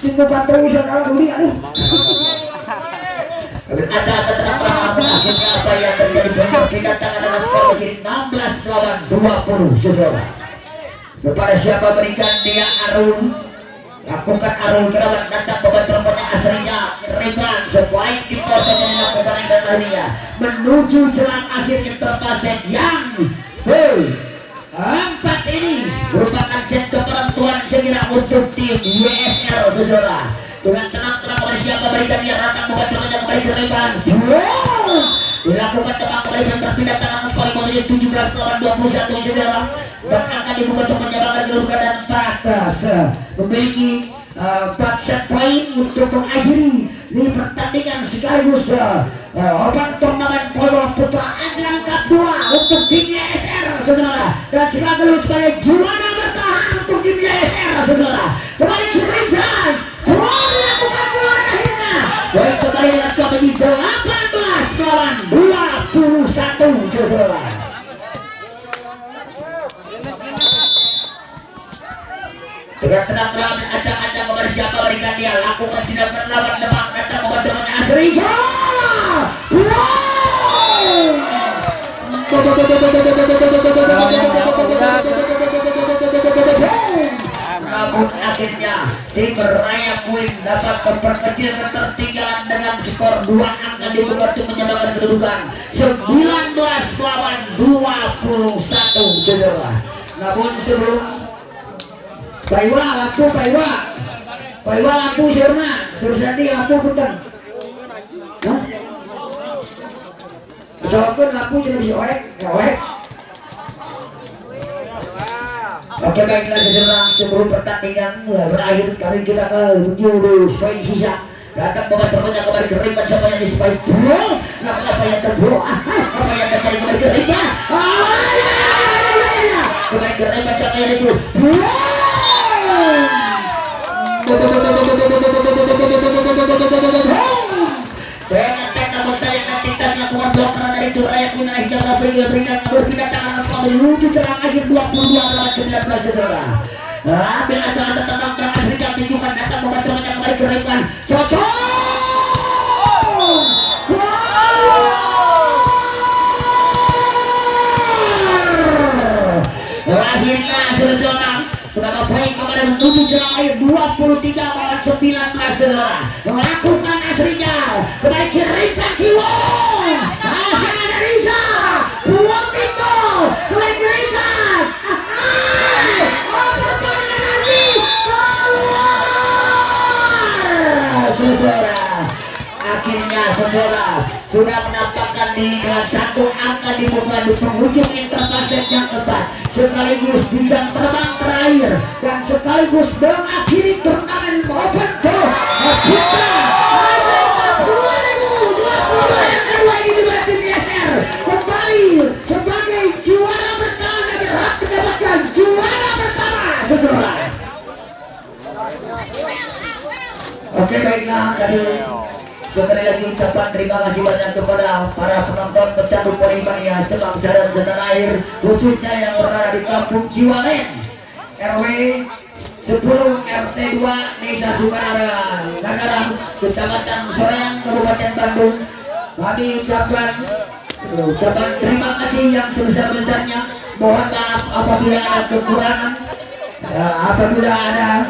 itu bukan terus ya kalau Dudi aduh ada keterangan akhirnya apa yang terjadi berpindah tangan dengan skor menjadi 16 lawan 20 saudara kepada siapa berikan dia Arul lakukan Arul Kerabat datang beban trompetnya aslinya Kerikan sebaik di kota yang dilakukan dan akhirnya menuju jelang akhirnya terpaset yang empat ini merupakan set kepenentuan segera untuk tim YSL saudara dengan tenang-tenang oleh siapa berikan dia datang membantu kembali Kerikan dilakukan tebak kembali dan berpindah tangan skor menjadi 17 lawan 21 saudara dan akan dibuka untuk menyerahkan kedudukan dan batas memiliki 4 set poin untuk mengakhiri di pertandingan sekaligus Open Turnamen Volleyball Putra Ajang Cup 2 untuk tim YSR saudara, dan sekaligus sebagai juara bertahan untuk tim JSR saudara. Kembali Kirimkan Bro dilakukan juara akhirnya. Baik, kembali dengan skor menjadi 18 melawan 21 saudara. Dengan tenang-tenang acak-acak kepada siapa berikan dia, lakukan sinar berlawan depan datang kepada teman Asrijo. Namun akhirnya tim Raya Queen dapat memperkecil ketertinggalan dengan skor 2 angka dibuka untuk menyamakan kedudukan 19 lawan 21 saudara. Namun sebelum Paiwa lampu Paiwa lampu sirna Sursadi lampu punten. Jawabkan lampu jadi bisa wek. Oke, baiklah saudara, sebelum pertandingan berakhir kali kita ke jurus poin sisa. Datang teman-temannya kembali ke ring, siapa yang disupai bro? Apa yang terbro? Apa yang terjadi kembali ke ring? Kembali ke ring siapa yang itu bro? Dengan namun saya nantikan melakukan blokan dari itu Raya Queen naik jalan berikan berpindah tangan langsung menuju serang akhir 22 lawan 19 saudara. Ambil acara tetap terang Afrika tunjukkan datang membantu kembali ke ring cocok. Akhirnya saudara berapa poin kepada menuju serang akhir 23 lawan 19 saudara. Melakukan Asrinya kembali ke ring Kiwon. Hasil ada Riza buang timbo kembali ke ring saudara. Akhirnya saudara sudah menampakkan diri dengan satu angka dibuka di penghujung interfaset yang keempat, sekaligus di jam terbang terakhir dan sekaligus mengakhiri turnamen Open Tour Putra Amerika 2022 yang kedua ini di tim JSR kembali sebagai juara bertahan dan berhak mendapatkan juara pertama saudara. Oke, baiklah, dari sekali lagi ucapan terima kasih banyak kepada para penonton pecandu Polimania sebangsa dan setanah air, khususnya yang berada di Kampung Ciwalen RW 10 RT 2 Desa Sukarara Nagaram, Kecamatan Soreang, Kabupaten Bandung. Kami ucapan terima kasih yang sebesar-besarnya. Mohon maaf apabila ada kekurangan, apabila ada